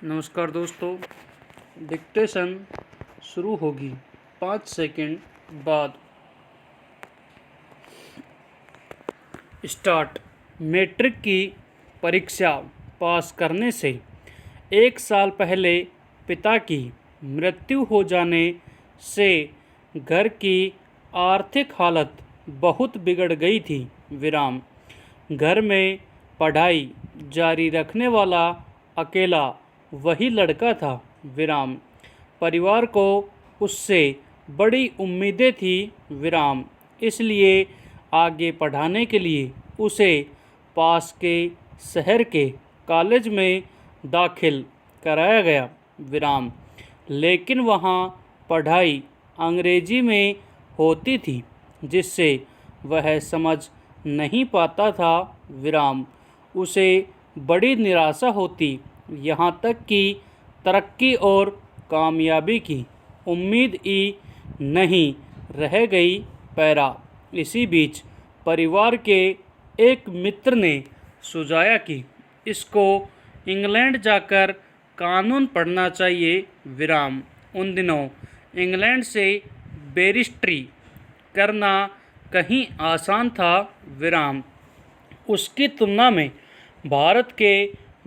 नमस्कार दोस्तों। डिक्टेशन शुरू होगी 5 सेकंड बाद। स्टार्ट। मैट्रिक की परीक्षा पास करने से 1 साल पहले पिता की मृत्यु हो जाने से घर की आर्थिक हालत बहुत बिगड़ गई थी। घर में पढ़ाई जारी रखने वाला अकेला वही लड़का था। परिवार को उससे बड़ी उम्मीदें थी। इसलिए आगे पढ़ाने के लिए उसे पास के शहर के कॉलेज में दाखिल कराया गया। लेकिन वहाँ पढ़ाई अंग्रेजी में होती थी, जिससे वह समझ नहीं पाता था। उसे बड़ी निराशा होती, यहाँ तक कि तरक्की और कामयाबी की उम्मीद ही नहीं रह गई। इसी बीच परिवार के एक मित्र ने सुझाया कि इसको इंग्लैंड जाकर कानून पढ़ना चाहिए। उन दिनों इंग्लैंड से बैरिस्ट्री करना कहीं आसान था। उसकी तुलना में भारत के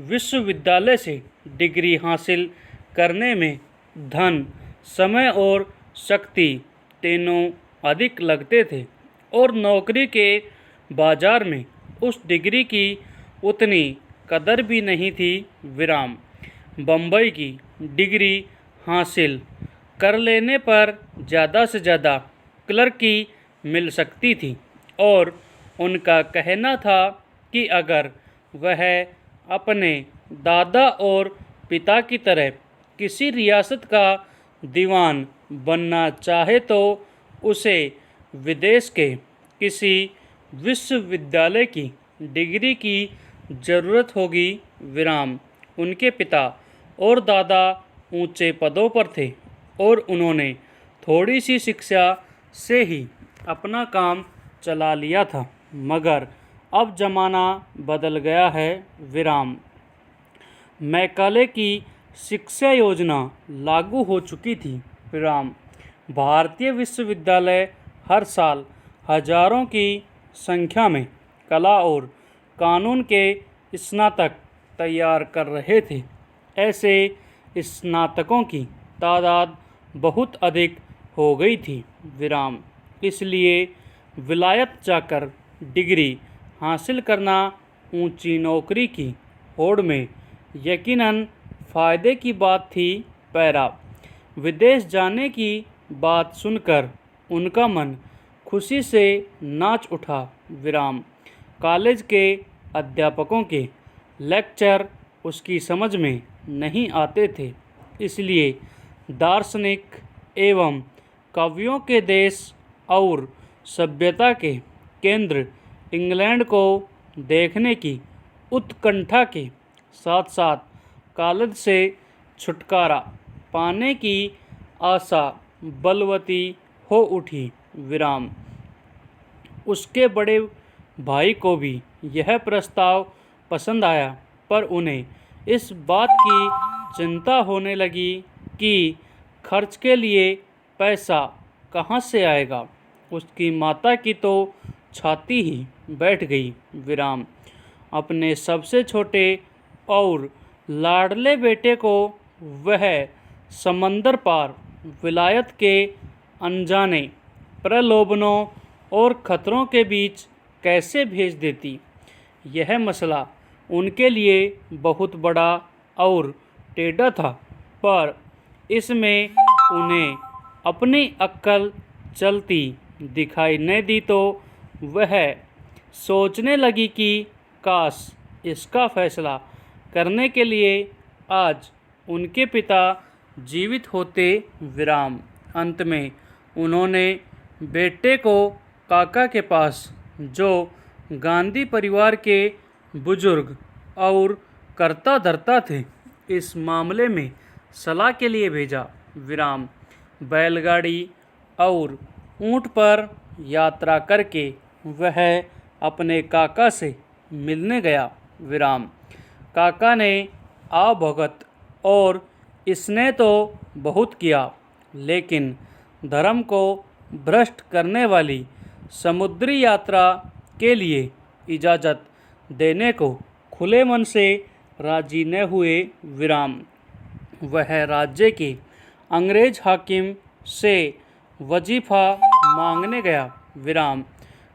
विश्वविद्यालय से डिग्री हासिल करने में धन, समय और शक्ति तीनों अधिक लगते थे, और नौकरी के बाजार में उस डिग्री की उतनी कदर भी नहीं थी। बम्बई की डिग्री हासिल कर लेने पर ज़्यादा से ज़्यादा क्लर्की मिल सकती थी, और उनका कहना था कि अगर वह अपने दादा और पिता की तरह किसी रियासत का दीवान बनना चाहे तो उसे विदेश के किसी विश्वविद्यालय की डिग्री की ज़रूरत होगी। उनके पिता और दादा ऊंचे पदों पर थे, और उन्होंने थोड़ी सी शिक्षा से ही अपना काम चला लिया था। मगर अब ज़माना बदल गया है। मैकाले की शिक्षा योजना लागू हो चुकी थी। भारतीय विश्वविद्यालय हर साल हजारों की संख्या में कला और कानून के स्नातक तैयार कर रहे थे। ऐसे स्नातकों की तादाद बहुत अधिक हो गई थी। इसलिए विलायत जाकर डिग्री हासिल करना ऊंची नौकरी की होड़ में यकीनन फ़ायदे की बात थी। विदेश जाने की बात सुनकर उनका मन खुशी से नाच उठा। कॉलेज के अध्यापकों के लेक्चर उसकी समझ में नहीं आते थे, इसलिए दार्शनिक एवं कवियों के देश और सभ्यता के केंद्र इंग्लैंड को देखने की उत्कंठा के साथ साथ कॉलेज से छुटकारा पाने की आशा बलवती हो उठी। उसके बड़े भाई को भी यह प्रस्ताव पसंद आया, पर उन्हें इस बात की चिंता होने लगी कि खर्च के लिए पैसा कहाँ से आएगा। उसकी माता की तो छाती ही बैठ गई। अपने सबसे छोटे और लाडले बेटे को वह समंदर पार विलायत के अनजाने प्रलोभनों और खतरों के बीच कैसे भेज देती। यह मसला उनके लिए बहुत बड़ा और टेढ़ा था, पर इसमें उन्हें अपनी अक्ल चलती दिखाई न दी तो वह सोचने लगी कि काश इसका फैसला करने के लिए आज उनके पिता जीवित होते। अंत में उन्होंने बेटे को काका के पास, जो गांधी परिवार के बुजुर्ग और कर्ता धर्ता थे, इस मामले में सलाह के लिए भेजा। बैलगाड़ी और ऊंट पर यात्रा करके वह अपने काका से मिलने गया। काका ने आवभगत और इसने तो बहुत किया, लेकिन धर्म को भ्रष्ट करने वाली समुद्री यात्रा के लिए इजाज़त देने को खुले मन से राजी न हुए। विराम वह राज्य के अंग्रेज हाकिम से वजीफ़ा मांगने गया। विराम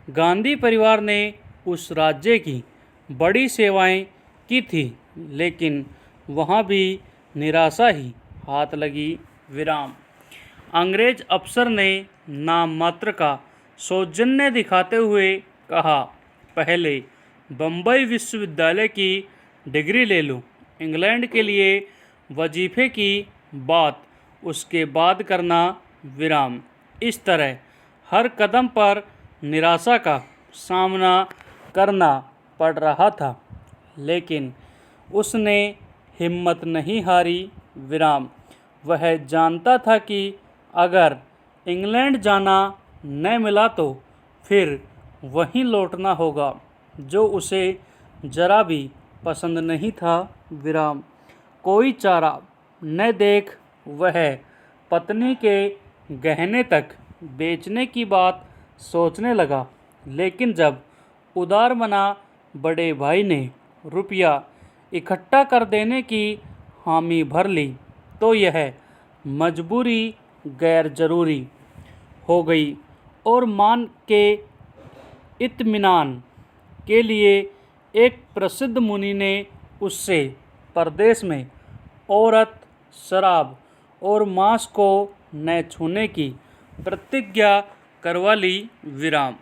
गांधी परिवार ने उस राज्य की बड़ी सेवाएं की थी, लेकिन वहाँ भी निराशा ही हाथ लगी। विराम अंग्रेज अफसर ने नाम मात्र का सौजन्य दिखाते हुए कहा, पहले बम्बई विश्वविद्यालय की डिग्री ले लो, इंग्लैंड के लिए वजीफ़े की बात उसके बाद करना। विराम इस तरह हर कदम पर निराशा का सामना करना पड़ रहा था, लेकिन उसने हिम्मत नहीं हारी। विराम वह जानता था कि अगर इंग्लैंड जाना न मिला तो फिर वहीं लौटना होगा, जो उसे जरा भी पसंद नहीं था। विराम कोई चारा न देख वह पत्नी के गहने तक बेचने की बात सोचने लगा, लेकिन जब उदारमना बड़े भाई ने रुपया इकट्ठा कर देने की हामी भर ली, तो यह मजबूरी गैर जरूरी हो गई और मान के इत्मीनान के लिए एक प्रसिद्ध मुनि ने उससे परदेश में औरत, शराब और मांस को न छूने की प्रतिज्ञा करवा ली। विराम